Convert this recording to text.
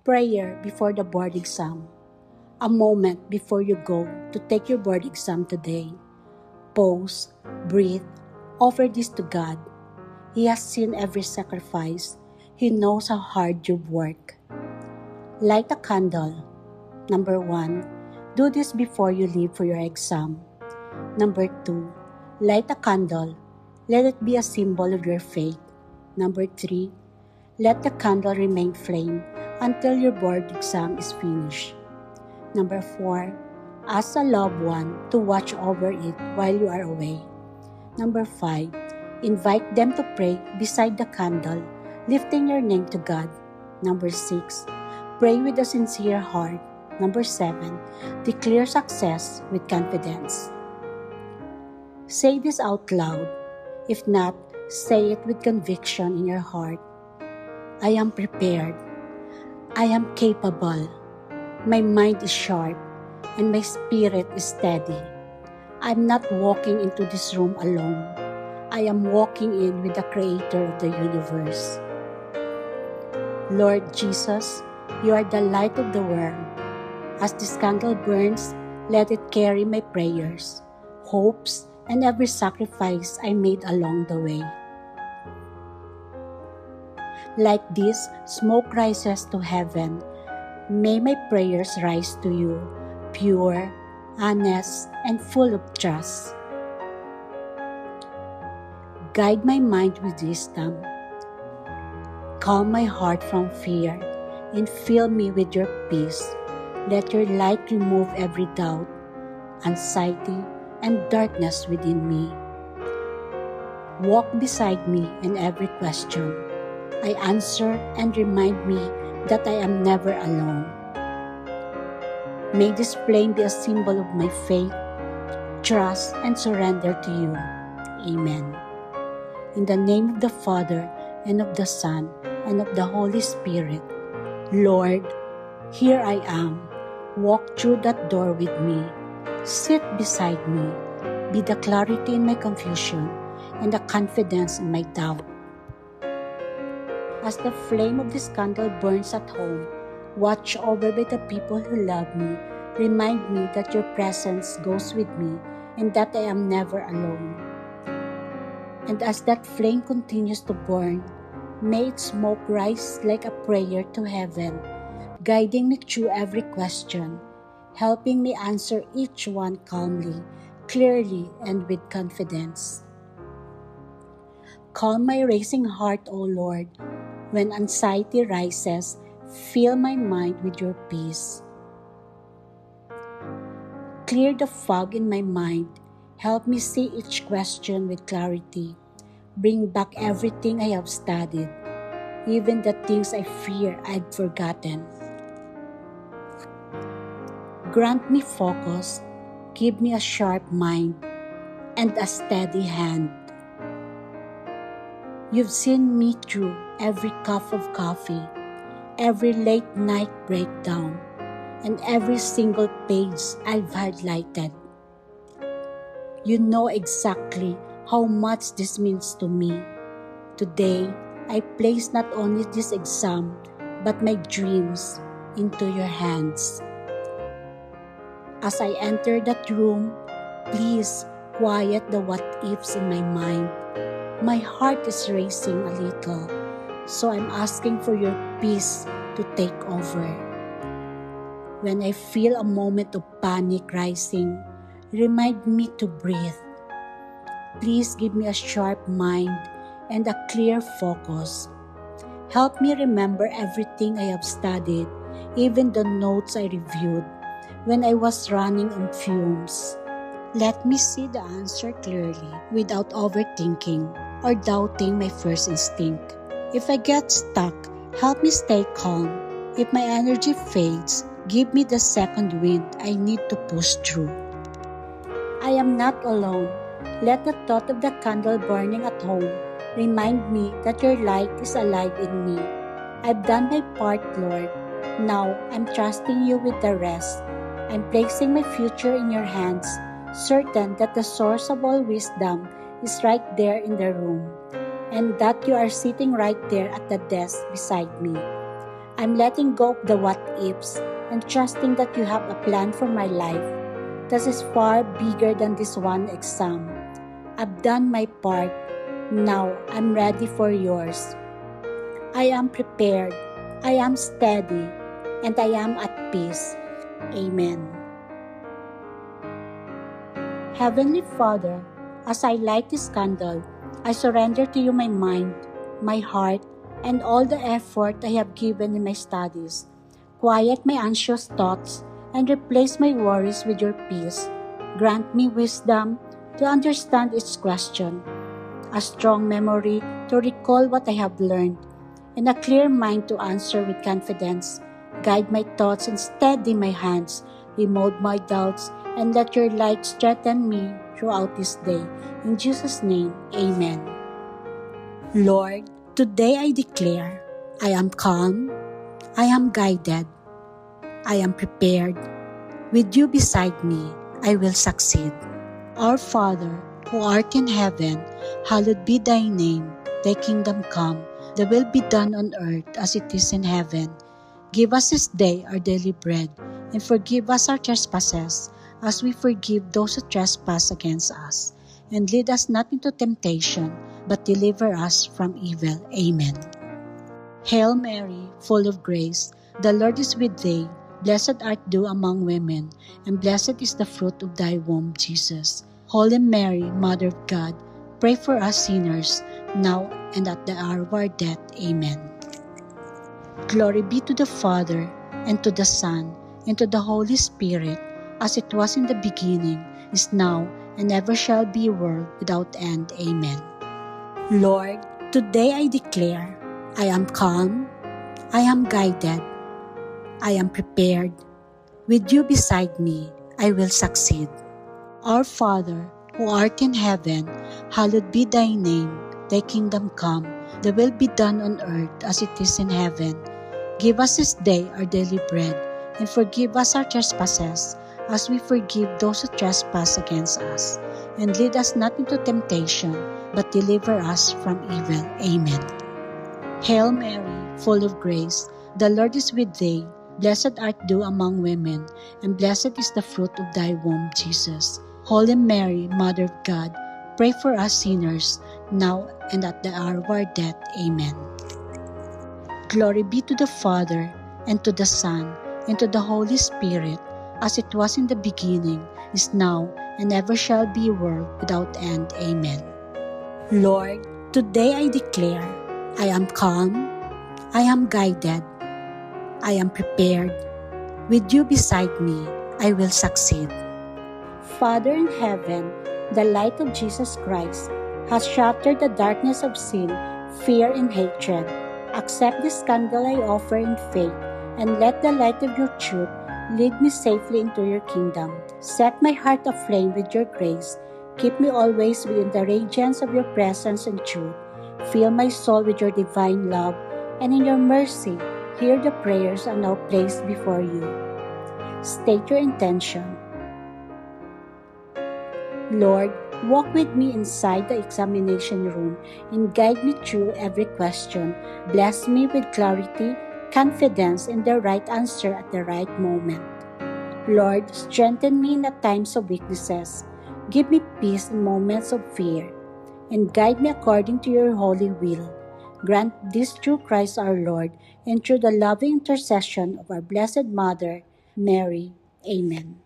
Prayer before the board exam. A moment before you go to take your board exam today. Pause, breathe, offer this to God. He has seen every sacrifice. He knows how hard you've worked. Light a candle. Number 1, do this before you leave for your exam. Number 2, light a candle. Let it be a symbol of your faith. Number 3, let the candle remain flame until your board exam is finished. Number 4, ask a loved one to watch over it while you are away. Number 5, invite them to pray beside the candle, lifting your name to God. Number 6, pray with a sincere heart. Number 7, declare success with confidence. Say this out loud. If not, say it with conviction in your heart. I am prepared. I am capable. My mind is sharp and my spirit is steady. I'm not walking into this room alone. I am walking in with the Creator of the universe. Lord Jesus, you are the light of the world. As this candle burns, let it carry my prayers, hopes, and every sacrifice I made along the way. Like this, smoke rises to heaven. May my prayers rise to you, pure, honest, and full of trust. Guide my mind with wisdom. Calm my heart from fear and fill me with your peace. Let your light remove every doubt, anxiety, and darkness within me. Walk beside me in every question. I answer and remind me that I am never alone. May this flame be a symbol of my faith, trust, and surrender to you. Amen. In the name of the Father, and of the Son, and of the Holy Spirit. Lord, here I am. Walk through that door with me. Sit beside me. Be the clarity in my confusion and the confidence in my doubt. As the flame of this candle burns at home, watch over by the people who love me. Remind me that your presence goes with me and that I am never alone. And as that flame continues to burn, may its smoke rise like a prayer to heaven, guiding me through every question, helping me answer each one calmly, clearly, and with confidence. Calm my racing heart, O Lord. When anxiety rises, fill my mind with your peace. Clear the fog in my mind. Help me see each question with clarity. Bring back everything I have studied, even the things I fear I'd forgotten. Grant me focus, give me a sharp mind, and a steady hand. You've seen me through every cup of coffee, every late night breakdown, and every single page I've highlighted. You know exactly how much this means to me. Today, I place not only this exam, but my dreams into your hands. As I enter that room, please quiet the what-ifs in my mind. My heart is racing a little, so I'm asking for your peace to take over. When I feel a moment of panic rising, remind me to breathe. Please give me a sharp mind and a clear focus. Help me remember everything I have studied, even the notes I reviewed when I was running on fumes. Let me see the answer clearly without overthinking or doubting my first instinct. If I get stuck, help me stay calm. If my energy fades, give me the second wind I need to push through. I am not alone. Let the thought of the candle burning at home remind me that your light is alive in me. I've done my part, Lord. Now I'm trusting you with the rest. I'm placing my future in your hands, certain that the source of all wisdom is right there in the room, and that you are sitting right there at the desk beside me. I'm letting go of the what ifs and trusting that you have a plan for my life that is far bigger than this one exam. I've done my part. Now I'm ready for yours. I am prepared. I am steady. And I am at peace. Amen. Heavenly Father, as I light this candle, I surrender to you my mind, my heart, and all the effort I have given in my studies. Quiet my anxious thoughts and replace my worries with your peace. Grant me wisdom to understand each question, a strong memory to recall what I have learned, and a clear mind to answer with confidence. Guide my thoughts and steady my hands. Remove my doubts and let your light strengthen me throughout this day. In Jesus' name, amen. Lord, today I declare, I am calm, I am guided, I am prepared. With you beside me, I will succeed. Our Father, who art in heaven, hallowed be thy name. Thy kingdom come, thy will be done on earth as it is in heaven. Give us this day our daily bread, and forgive us our trespasses, as we forgive those who trespass against us. And lead us not into temptation, but deliver us from evil. Amen. Hail Mary, full of grace, the Lord is with thee. Blessed art thou among women, and blessed is the fruit of thy womb, Jesus. Holy Mary, Mother of God, pray for us sinners, now and at the hour of our death. Amen. Glory be to the Father, and to the Son, and to the Holy Spirit, as it was in the beginning, is now, and ever shall be, world without end. Amen. Lord, today I declare, I am calm, I am guided, I am prepared. With you beside me, I will succeed. Our Father, who art in heaven, hallowed be thy name. Thy kingdom come, thy will be done on earth as it is in heaven. Give us this day our daily bread, and forgive us our trespasses, as we forgive those who trespass against us. And lead us not into temptation, but deliver us from evil. Amen. Hail Mary, full of grace, the Lord is with thee. Blessed art thou among women, and blessed is the fruit of thy womb, Jesus. Holy Mary, Mother of God, pray for us sinners, now and at the hour of our death. Amen. Glory be to the Father, and to the Son, and to the Holy Spirit, as it was in the beginning, is now, and ever shall be, world without end. Amen. Lord, today I declare, I am calm, I am guided, I am prepared. With you beside me, I will succeed. Father in heaven, the light of Jesus Christ has shattered the darkness of sin, fear, and hatred. Accept this candle I offer in faith, and let the light of your truth lead me safely into your kingdom. Set my heart aflame with your grace. Keep me always within the radiance of your presence and truth. Fill my soul with your divine love, and in your mercy, hear the prayers I now placed before you. State your intention. Lord, walk with me inside the examination room and guide me through every question. Bless me with clarity, confidence, and the right answer at the right moment. Lord, strengthen me in the times of weaknesses. Give me peace in moments of fear, and guide me according to your holy will. Grant this through Christ our Lord, and through the loving intercession of our Blessed Mother, Mary. Amen.